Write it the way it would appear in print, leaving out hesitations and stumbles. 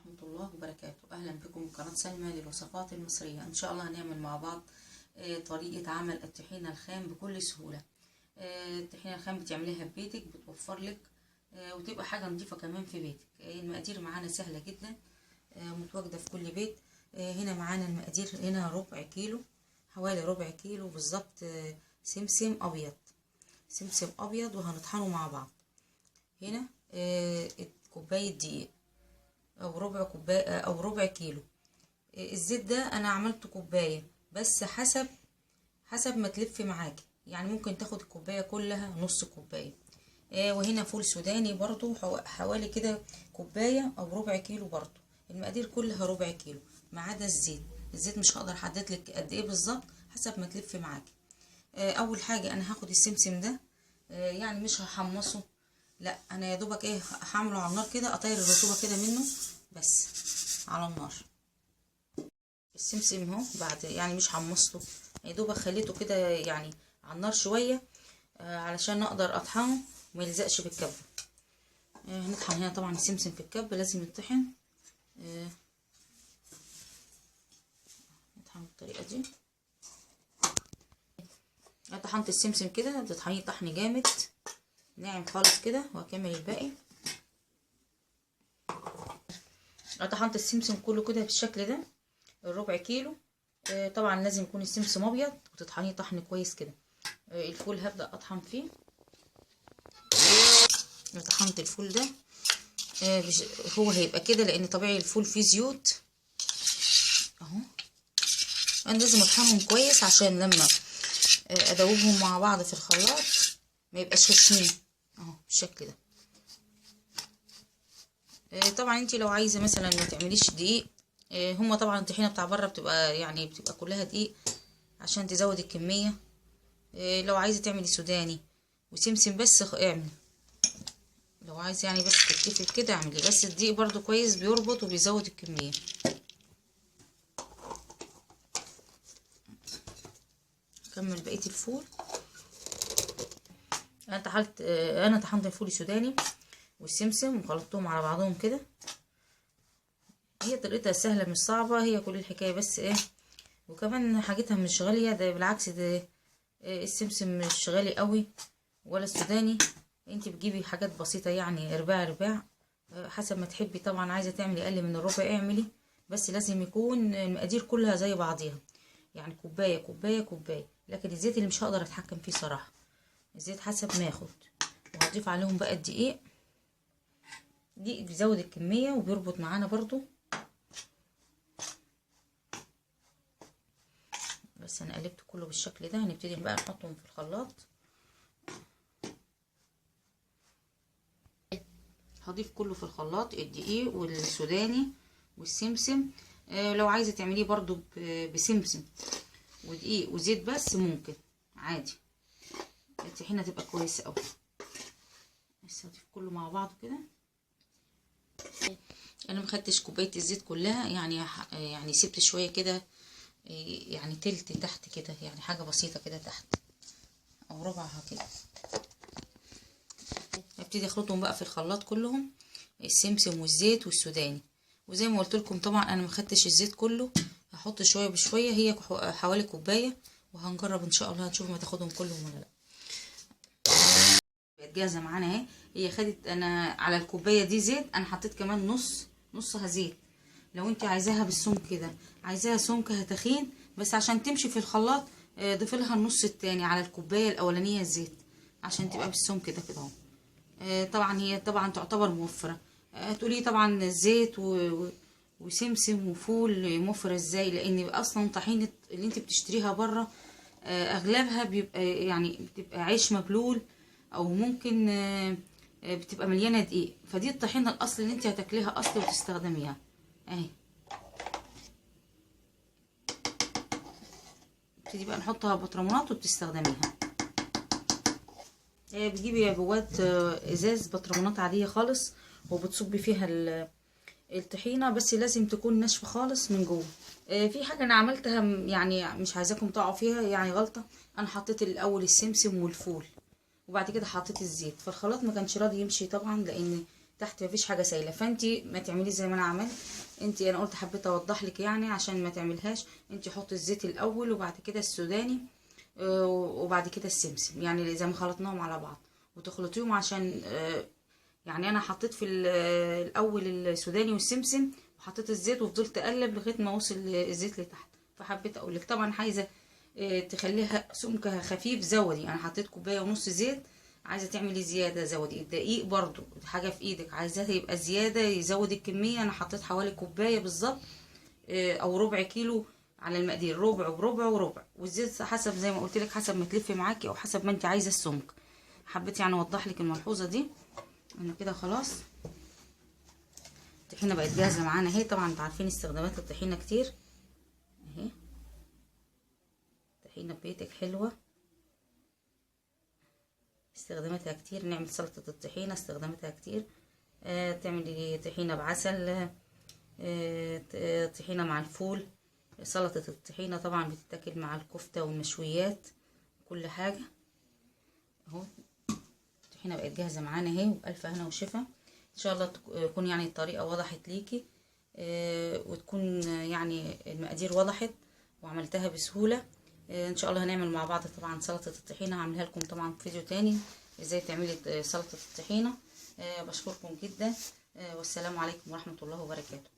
ورحمة الله وبركاته. أهلا بكم قناة سلمى للوصفات المصرية. إن شاء الله هنعمل مع بعض طريقة عمل الطحينة الخام بكل سهولة. الطحينة الخام بتعمليها ببيتك، بتوفر لك وتبقى حاجة نظيفة كمان في بيتك. المقادير معانا سهلة جدا، متواجدة في كل بيت. هنا معانا المقادير، هنا ربع كيلو، حوالي ربع كيلو بالظبط سمسم أبيض، سمسم أبيض، وهنطحنه مع بعض. هنا كوباية دقيق او ربع كوبايه او ربع كيلو. الزيت ده انا عملته كوبايه بس، حسب ما تلف معاكي، يعني ممكن تاخد الكوبايه كلها، نص كوبايه. وهنا فول سوداني برضو حوالي كده كوبايه او ربع كيلو برضو. المقادير كلها ربع كيلو ما عدا الزيت مش هقدر احدد لك قد ايه بالظبط، حسب ما تلف معاكي. اول حاجه انا هاخد السمسم ده، يعني مش هحمصه، لا انا يا دوبك هعمله على النار كده، اطير الرطوبه كده منه بس على النار. السمسم اهو بعد يعني مش حمصته، يا دوبك خليته كده يعني على النار شويه، علشان اقدر اطحنه وما يلزقش في الكبه. هنطحن هنا طبعا السمسم في الكبه لازم يطحن، نطحن بالطريقه دي. طحنت السمسم كده، تطحنيه طحن جامد ناعم خالص كده، وهكمل الباقي. طحنت السمسم كله كده بالشكل ده، الربع كيلو. طبعا لازم يكون السمسم ابيض، وتطحنيه طحن كويس كده. الفول هبدأ اطحن فيه. طحنت الفول ده، هو هيبقى كده لان طبيعي الفول فيه زيوت اهو. انا لازم اطحنهم كويس عشان لما ادوبهم مع بعض في الخلاط ما يبقاش خشنين اهو بالشكل ده. طبعا انتي لو عايزه مثلا ما تعمليش دقيق، هما طبعا الطحينه بتاع بره بتبقى كلها دقيق عشان تزود الكميه. لو عايزه تعملي سوداني وسمسم بس اعملي، لو عايزه يعني بس تكتفي كده اعملي، بس الدقيق برضو كويس بيربط وبيزود الكميه. اكمل بقيه الفول. انا طحنت الفول السوداني والسمسم وخلطتهم على بعضهم كده. هي طريقتها سهله مش صعبه، هي كل الحكايه بس وكمان حاجتها مش غاليه، ده بالعكس، ده السمسم مش غالي قوي ولا السوداني. انت بتجيبي حاجات بسيطه يعني رباع حسب ما تحبي. طبعا عايزه تعملي اقل من الربع اعملي، بس لازم يكون المقادير كلها زي بعضيها، يعني كوبايه كوبايه كوبايه. لكن الزيت اللي مش هقدر اتحكم فيه صراحه، الزيت حسب ما ياخد. وهضيف عليهم بقى الدقيق بيزود الكميه وبيربط معانا برضو. بس انا قلبت كله بالشكل ده. هنبتدي بقى نحطهم في الخلاط. هضيف كله في الخلاط، الدقيق والسوداني والسمسم. لو عايزه تعمليه برضو بسمسم ودقيق وزيت بس ممكن عادي، الطحينه تبقى كويسه قوي. بس هضيف كله مع بعض كده. انا ما خدتش كوبايه الزيت كلها، يعني سبت شويه كده، يعني تلت تحت كده، يعني حاجه بسيطه كده تحت او ربعها كده. هبتدي اخلطهم بقى في الخلاط كلهم، السمسم والزيت والسوداني. وزي ما قلت لكم طبعا انا ما خدتش الزيت كله، هحط شويه بشويه، هي حوالي كوبايه، وهنجرب ان شاء الله هنشوف ما تاخدهم كلهم ولا لا. بقت جاهزه معانا اهي. هي خدت، انا على الكوبايه دي زيت انا حطيت كمان نصها زيت. لو انت عايزاها بالسمك كده، عايزاها سمكها تخين بس عشان تمشي في الخلاط، ضيفي لها النص التاني على الكوبايه الاولانيه زيت عشان تبقى بالسمك كده اهو. طبعا هي طبعا تعتبر موفره. هتقولي طبعا زيت وسمسم وفول موفره ازاي؟ لان اصلا طحينه اللي انت بتشتريها بره اغلبها بيبقى يعني بتبقى عيش مبلول، او ممكن بتبقى مليانه دقيق. فدي الطحينه الاصل اللي انت هتاكليها اصل وتستخدميها اهي. تبتدي بقى نحطها بطرمانات وبتستخدميها. بتجيبي عبوات ازاز بطرمانات عاديه خالص، وبتصبي فيها الطحينه، بس لازم تكون ناشفه خالص من جوه. في حاجه انا عملتها يعني مش عايزاكم تقعوا فيها، يعني غلطه. انا حطيت الاول السمسم والفول وبعد كده حطيت الزيت، فالخلاط ما كانش راضي يمشي طبعا، لان تحت مفيش حاجه سايله، فانت ما تعمليش زي ما انا عملت. انا قلت حبيت اوضح لك يعني عشان ما تعملهاش. انت حطي الزيت الاول وبعد كده السوداني وبعد كده السمسم، يعني زي ما خلطناهم على بعض وتخلطيهم عشان يعني انا حطيت في الاول السوداني والسمسم وحطيت الزيت وفضلت اقلب لغايه ما وصل الزيت لتحت. فحبيت اقول لك طبعا عايزه تخليها سمكها خفيف زودي. انا حطيت كوبايه ونص زيت، عايزه تعملي زياده زودي. الدقيق برضو حاجه في ايدك، عايزاه يبقى زياده يزود الكميه. انا حطيت حوالي كوبايه بالظبط او ربع كيلو على المقدير، ربع وربع وربع. والزيت حسب زي ما قلت لك، حسب ما تلفي معاكي او حسب ما انت عايزه السمك. حبيت يعني اوضح لك الملحوظه دي. انا كده خلاص الطحينه بقت جاهزه معانا اهي. طبعا انتوا عارفين استخدامات الطحينه كتير اهي. طحينه ببيتك حلوه، استخداماتها كتير. نعمل سلطه الطحينه استخداماتها كتير. تعملي طحينه بعسل، طحينه مع الفول. سلطه الطحينه طبعا بتتاكل مع الكفته والمشويات كل حاجه اهو. الطحينه بقت جاهزه معانا اهي، وبألف هنا وشفا. ان شاء الله تكون يعني الطريقه وضحت ليكي وتكون يعني المقادير وضحت وعملتها بسهوله. ان شاء الله هنعمل مع بعض طبعا سلطه الطحينه، هعملها لكم طبعا في فيديو تاني ازاي تعملي سلطه الطحينه. بشكركم جدا والسلام عليكم ورحمه الله وبركاته.